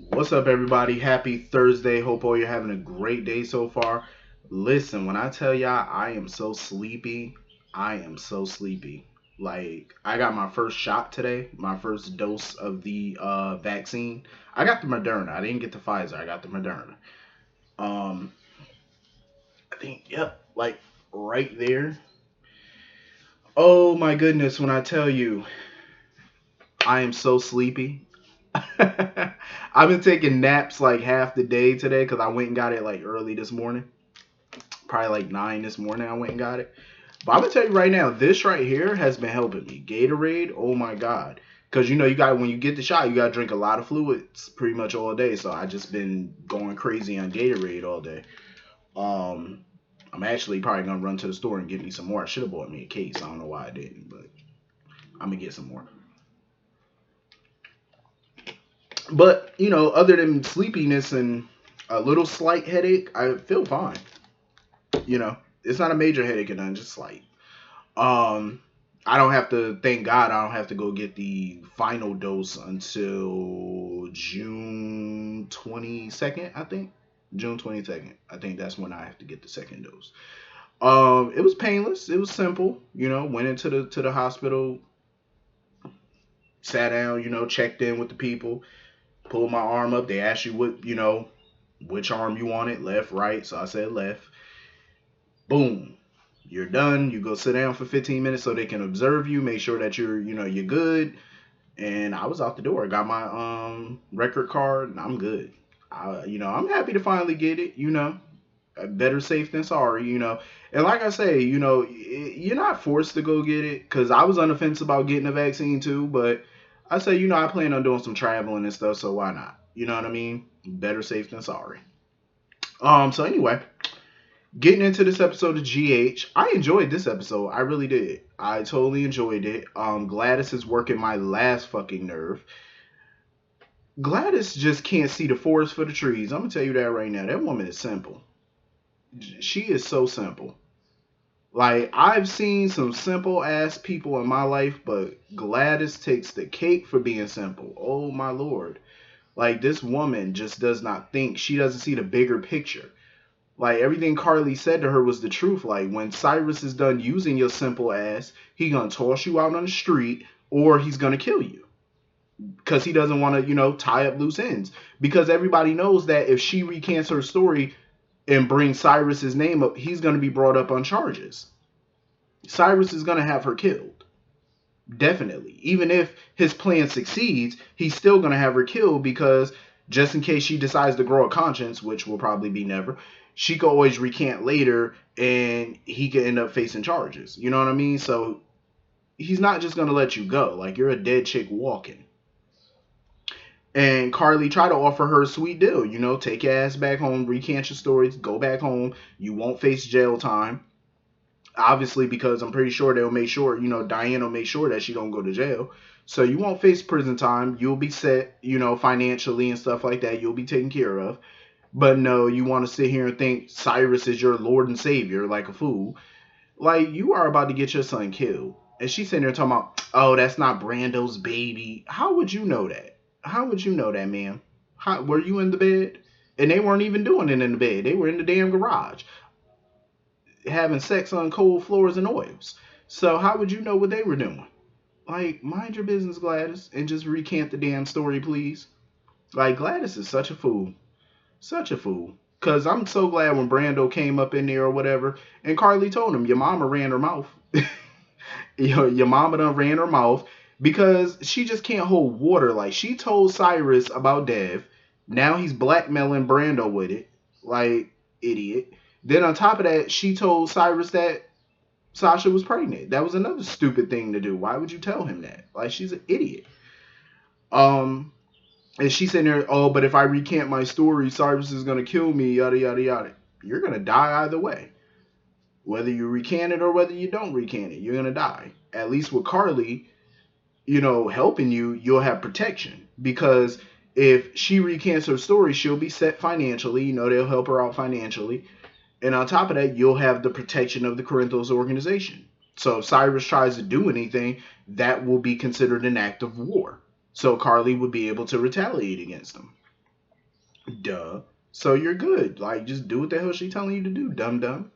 What's up, everybody? Happy Thursday. Hope all you're having a great day so far. Listen, when I tell y'all I am so sleepy, I am so sleepy. Like, I got my first shot today, my first dose of the vaccine. I got the Moderna. I didn't get the Pfizer. I got the Moderna. Um, I think, yep, like right there. Oh my goodness, when I tell you I am so sleepy. I've been taking naps like half the day today because I went and got it like early this morning. Probably like 9 this morning I went and got it. But I'm gonna tell you right now, this right here has been helping me. Gatorade, oh my god. Cause you got when you get the shot, you gotta drink a lot of fluids pretty much all day. So I just been going crazy on Gatorade all day. Um I'm actually probably gonna run to the store and get me some more. I should have bought me a case. I don't know why I didn't, but I'm gonna get some more. But other than sleepiness and a little slight headache, I feel fine. You know, it's not a major headache or nothing, just slight. Um, I don't have to. Thank God, I don't have to go get the final dose until June 22nd. I think June 22nd. I think that's when I have to get the second dose. It was painless. It was simple. Went into the hospital, sat down. Checked in with the people, pulled my arm up. They asked you which arm you wanted, left, right. So I said left. Boom, you're done. You go sit down for 15 minutes so they can observe you, make sure that you're good. And I was out the door. I got my record card, and I'm good. I'm happy to finally get it. Better safe than sorry. And like I say, you're not forced to go get it because I was on the fence about getting a vaccine too. But I say, I plan on doing some traveling and stuff, so why not? You know what I mean? Better safe than sorry. So anyway, getting into this episode of GH, I enjoyed this episode. I really did. I totally enjoyed it. Gladys is working my last fucking nerve. Gladys just can't see the forest for the trees. I'm gonna tell you that right now. That woman is simple. She is so simple. Like, I've seen some simple ass people in my life, but Gladys takes the cake for being simple. Oh my lord. Like, this woman just does not think. She doesn't see the bigger picture. Like, everything Carly said to her was the truth. Like, when Cyrus is done using your simple ass, he gonna toss you out on the street or he's gonna kill you. Because he doesn't want to, tie up loose ends. Because everybody knows that if she recants her story and brings Cyrus's name up, he's gonna be brought up on charges. Cyrus is gonna have her killed. Definitely. Even if his plan succeeds, he's still gonna have her killed because just in case she decides to grow a conscience, which will probably be never, she could always recant later and he could end up facing charges. You know what I mean? So he's not just gonna let you go. Like, you're a dead chick walking. And Carly tried to offer her a sweet deal. Take your ass back home, recant your stories, go back home. You won't face jail time. Obviously, because I'm pretty sure they'll make sure, Diane will make sure that she don't go to jail. So you won't face prison time. You'll be set, financially and stuff like that. You'll be taken care of. But no, you want to sit here and think Cyrus is your Lord and Savior like a fool. Like, you are about to get your son killed. And she's sitting there talking about, oh, that's not Brando's baby. How would you know that? How would you know that, ma'am? Were you in the bed? And they weren't even doing it in the bed. They were in the damn garage having sex on cold floors and oils. So how would you know what they were doing? Like, mind your business, Gladys, and just recant the damn story, please. Like, Gladys is such a fool. Such a fool. Cause I'm so glad when Brando came up in there or whatever, and Carly told him, your mama ran her mouth. Your mama done ran her mouth because she just can't hold water. Like, she told Cyrus about Dev. Now he's blackmailing Brando with it. Like, idiot. Then on top of that, she told Cyrus that Sasha was pregnant. That was another stupid thing to do. Why would you tell him that? Like, she's an idiot. Um, and she's sitting there, oh, but if I recant my story, Cyrus is gonna kill me, yada yada yada. You're gonna die either way. Whether you recant it or whether you don't recant it, you're gonna die. At least with Carly, helping you, you'll have protection. Because if she recants her story, she'll be set financially. They'll help her out financially. And on top of that, you'll have the protection of the Corinthos organization. So if Cyrus tries to do anything, that will be considered an act of war. So Carly would be able to retaliate against him. Duh. So you're good. Like, just do what the hell she telling you to do, dumb dumb.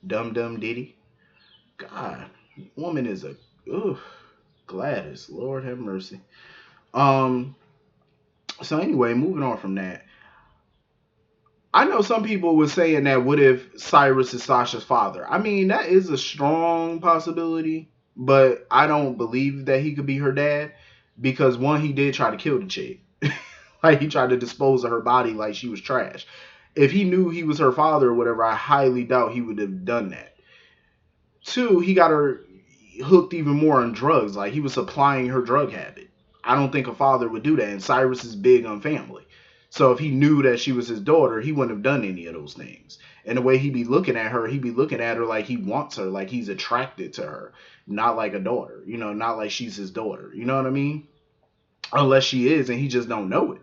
Dumb dumb diddy. God, woman is a ugh. Gladys, Lord have mercy. Um. So anyway, moving on from that, I know some people were saying that what if Cyrus is Sasha's father? I mean, that is a strong possibility, but I don't believe that he could be her dad because one, he did try to kill the chick. Like he tried to dispose of her body like she was trash. If he knew he was her father or whatever, I highly doubt he would have done that. Two, he got her hooked even more on drugs. Like he was supplying her drug habit. I don't think a father would do that. And Cyrus is big on family. So if he knew that she was his daughter, he wouldn't have done any of those things. And the way he be looking at her, he be looking at her like he wants her, like he's attracted to her, not like a daughter. Not like she's his daughter. You know what I mean? Unless she is, and he just don't know it.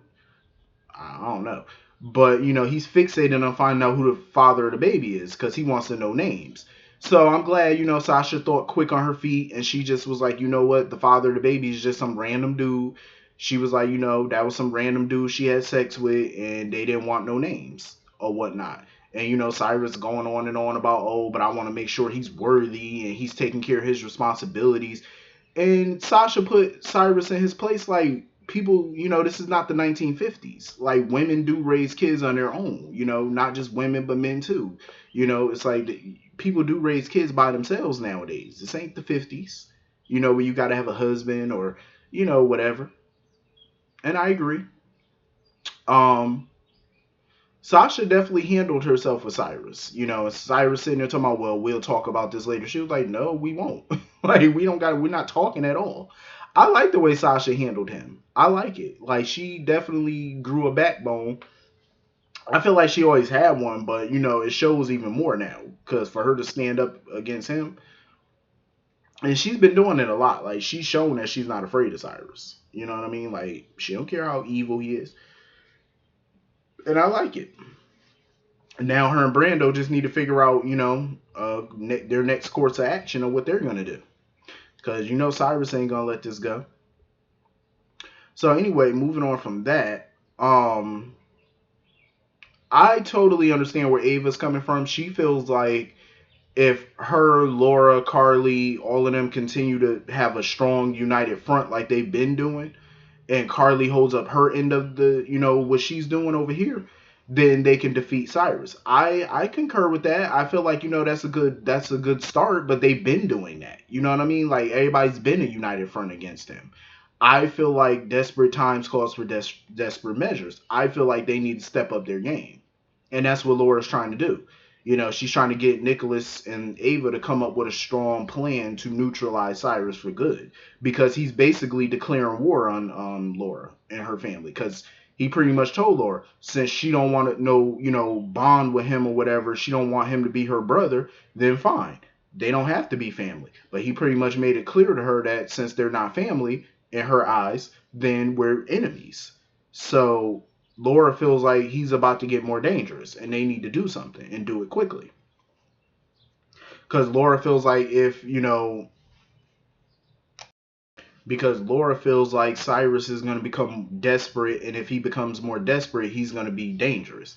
I don't know. But, he's fixated on finding out who the father of the baby is because he wants to know names. So I'm glad, Sasha thought quick on her feet and she just was like, you know what? The father of the baby is just some random dude. She was like, that was some random dude she had sex with and they didn't want no names or whatnot. And, Cyrus going on and on about, oh, but I want to make sure he's worthy and he's taking care of his responsibilities. And Sasha put Cyrus in his place like, people, this is not the 1950s. Like women do raise kids on their own, not just women but men too. It's like people do raise kids by themselves nowadays. This ain't the 50s, where you got to have a husband or whatever. And I agree. Um Sasha definitely handled herself with Cyrus. Cyrus sitting there talking about, well, we'll talk about this later. She was like, no, we won't. Like, we're not talking at all. I like the way Sasha handled him. I like it. Like, she definitely grew a backbone. I feel like she always had one, but, it shows even more now. Because for her to stand up against him, and she's been doing it a lot. Like, she's shown that she's not afraid of Cyrus. You know what I mean? Like, she don't care how evil he is. And I like it. Now her and Brando just need to figure out, their next course of action of what they're gonna do, because Cyrus ain't gonna let this go. So anyway, moving on from that, I totally understand where Ava's coming from. She feels like if her, Laura, Carly, all of them continue to have a strong united front like they've been doing, and Carly holds up her end of the, what she's doing over here, then they can defeat Cyrus. I concur with that. I feel like, that's a good start, but they've been doing that. You know what I mean? Like everybody's been a united front against him. I feel like desperate times calls for desperate measures. I feel like they need to step up their game. And that's what Laura's trying to do. She's trying to get Nicholas and Ava to come up with a strong plan to neutralize Cyrus for good, because he's basically declaring war on Laura and her family, because he pretty much told Laura, since she don't want to bond with him or whatever, she don't want him to be her brother, then fine. They don't have to be family. But he pretty much made it clear to her that since they're not family in her eyes, then we're enemies. So Laura feels like he's about to get more dangerous and they need to do something and do it quickly. Because Laura feels like because Laura feels like Cyrus is going to become desperate, and if he becomes more desperate, he's going to be dangerous.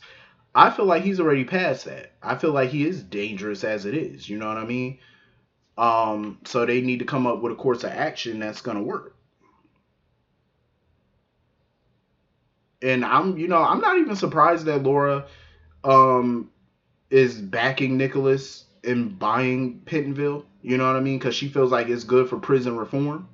I feel like he's already past that. I feel like he is dangerous as it is. You know what I mean? So they need to come up with a course of action that's going to work. And I'm not even surprised that Laura um, is backing Nicholas and buying Pentonville. You know what I mean? Because she feels like it's good for prison reform.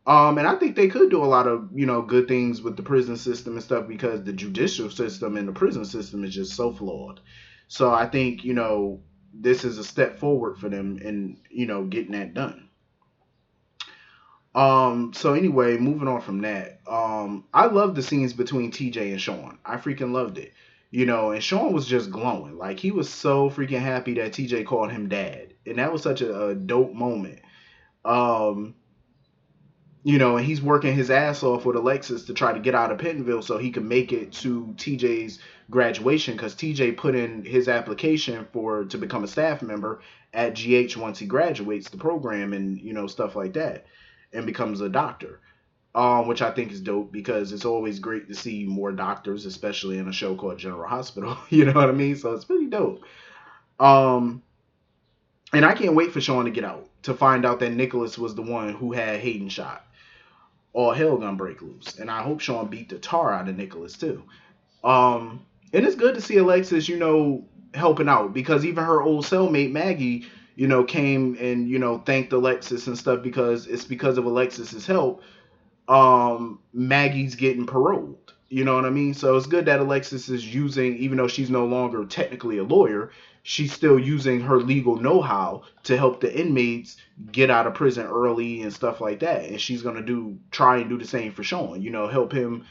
And I think they could do a lot of, good things with the prison system and stuff, because the judicial system and the prison system is just so flawed. So I think, this is a step forward for them in, getting that done. So anyway, moving on from that, I love the scenes between TJ and Shawn. I freaking loved it. And Shawn was just glowing. Like, he was so freaking happy that TJ called him dad. And that was such a dope moment. Um, and he's working his ass off with Alexis to try to get out of Pentonville so he can make it to TJ's graduation, because TJ put in his application to become a staff member at GH once he graduates the program and stuff like that and becomes a doctor. which I think is dope because it's always great to see more doctors, especially in a show called General Hospital. You know what I mean? So it's pretty dope. Um, and I can't wait for Shawn to get out to find out that Nicholas was the one who had Hayden shot. All hell gonna break loose, and I hope Shawn beat the tar out of Nicholas too. And it's good to see Alexis, helping out because even her old cellmate Maggie, came and thanked Alexis and stuff because it's because of Alexis's help. Maggie's getting paroled. You know what I mean? So it's good that Alexis is using, even though she's no longer technically a lawyer, she's still using her legal know-how to help the inmates get out of prison early and stuff like that. And she's gonna try and do the same for Shawn. Help him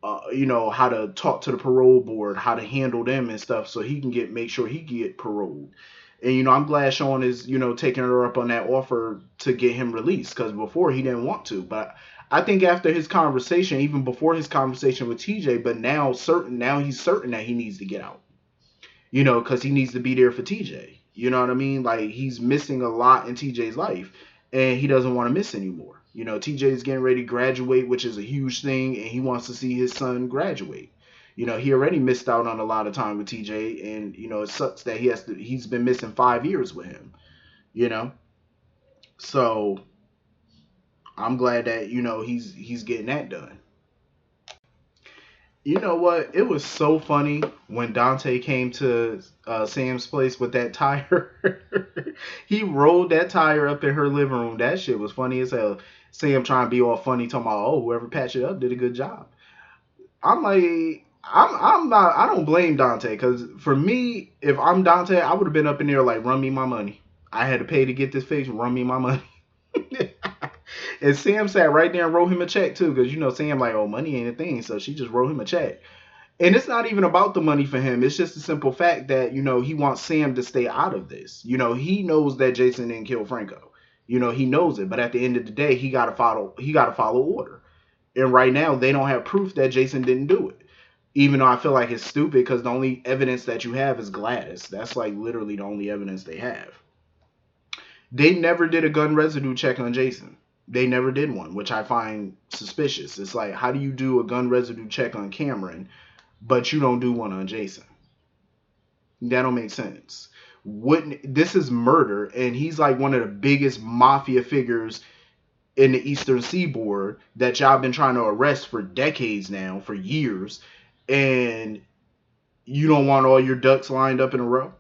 how to talk to the parole board, how to handle them and stuff, so he can make sure he get paroled. And I'm glad Shawn is taking her up on that offer to get him released because before he didn't want to. But I think after his conversation, even before his conversation with TJ, but now he's certain that he needs to get out. Because he needs to be there for TJ. You know what I mean? Like he's missing a lot in TJ's life, and he doesn't want to miss anymore. TJ is getting ready to graduate, which is a huge thing, and he wants to see his son graduate. He already missed out on a lot of time with TJ, and it sucks that he's been missing 5 years with him. So I'm glad that he's getting that done. You know what? It was so funny when Dante came to Sam's place with that tire. He rolled that tire up in her living room. That shit was funny as hell. Sam trying to be all funny, talking about, oh, whoever patched it up did a good job. I'm like, I'm not. I don't blame Dante because for me, if I'm Dante, I would have been up in there like, run me my money. I had to pay to get this fixed. Run me my money. And Sam sat right there and wrote him a check too, because Sam like, oh, money ain't a thing, so she just wrote him a check. And it's not even about the money for him. It's just the simple fact that he wants Sam to stay out of this. He knows that Jason didn't kill Franco. He knows it, but at the end of the day, he gotta follow order. And right now, they don't have proof that Jason didn't do it. Even though I feel like it's stupid because the only evidence that you have is Gladys. That's like literally the only evidence they have. They never did a gun residue check on Jason. They never did one, which I find suspicious. It's like, how do you do a gun residue check on Cameron, but you don't do one on Jason? That don't make sense. This is murder, and he's like one of the biggest mafia figures in the Eastern Seaboard that y'all been trying to arrest for decades now, for years, and you don't want all your ducks lined up in a row?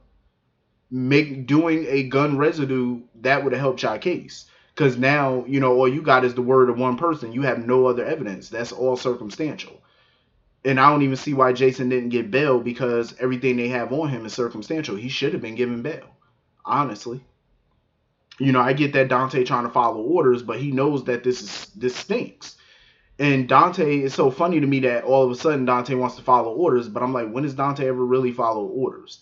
Doing a gun residue, that would have helped y'all case. Because now, all you got is the word of one person. You have no other evidence. That's all circumstantial. And I don't even see why Jason didn't get bail because everything they have on him is circumstantial. He should have been given bail, honestly. I get that Dante trying to follow orders, but he knows that this stinks. And Dante, is so funny to me that all of a sudden Dante wants to follow orders, but I'm like, when does Dante ever really follow orders?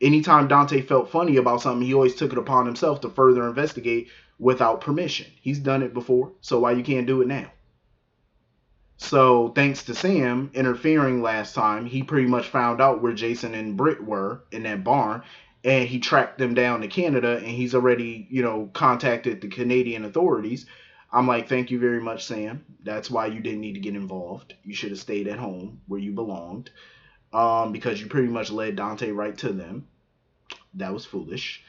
Anytime Dante felt funny about something, he always took it upon himself to further investigate without permission. He's done it before, so why you can't do it now? So thanks to Sam interfering last time, he pretty much found out where Jason and Britt were in that barn, and he tracked them down to Canada, and he's already, contacted the Canadian authorities. I'm like, thank you very much, Sam. That's why you didn't need to get involved. You should have stayed at home where you belonged, because you pretty much led Dante right to them. That was foolish.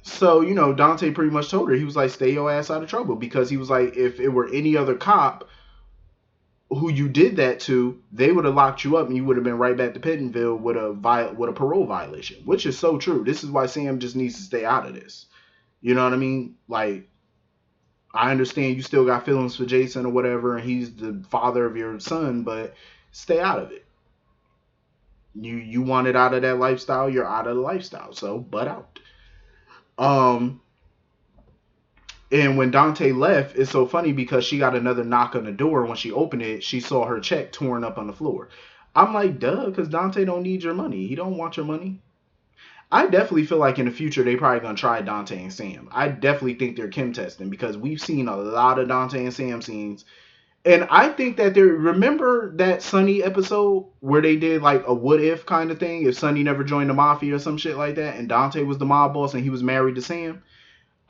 So, Dante pretty much told her, he was like, stay your ass out of trouble, because he was like, if it were any other cop who you did that to, they would have locked you up and you would have been right back to Pentonville with a parole violation, which is so true. This is why Sam just needs to stay out of this. You know what I mean? Like, I understand you still got feelings for Jason or whatever, and he's the father of your son, but stay out of it. You wanted out of that lifestyle, you're out of the lifestyle, so butt out. And when Dante left, it's so funny because she got another knock on the door. When she opened it, she saw her check torn up on the floor. I'm like, duh, because Dante don't need your money. He don't want your money. I definitely feel like in the future, they probably going to try Dante and Sam. I definitely think they're Kim testing because we've seen a lot of Dante and Sam scenes. And I think that remember that Sonny episode where they did like a what if kind of thing? If Sonny never joined the mafia or some shit like that, and Dante was the mob boss and he was married to Sam.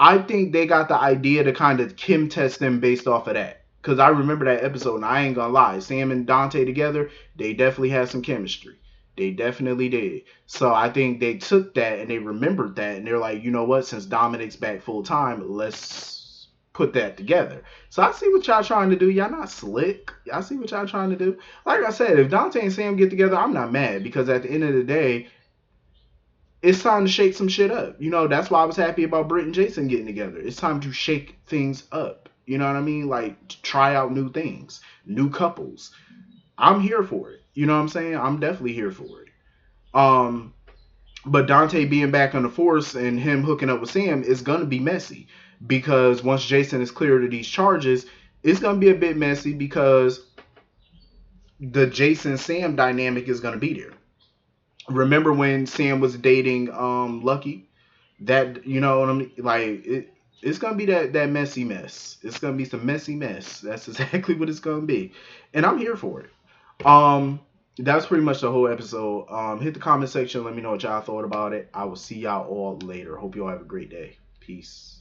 I think they got the idea to kind of Kim test them based off of that. Because I remember that episode, and I ain't gonna lie, Sam and Dante together, they definitely had some chemistry. They definitely did. So I think they took that and they remembered that, and they're like, you know what? Since Dominic's back full time, let's put that together. So I see what y'all trying to do. Y'all not slick. I see what y'all trying to do. Like I said, if Dante and Sam get together, I'm not mad because at the end of the day, it's time to shake some shit up. You know, that's why I was happy about Britt and Jason getting together. It's time to shake things up. You know what I mean? Like, try out new things, new couples. I'm here for it. You know what I'm saying? I'm definitely here for it. Um, but Dante being back on the force and him hooking up with Sam is gonna be messy because once Jason is cleared of these charges, it's gonna be a bit messy because the Jason Sam dynamic is gonna be there. Remember when Sam was dating Lucky? That, you know what I mean? Like it's gonna be that messy mess. It's gonna be some messy mess. That's exactly what it's gonna be, and I'm here for it. That's pretty much the whole episode. Hit the comment section. Let me know what y'all thought about it. I will see y'all all later. Hope y'all have a great day. Peace.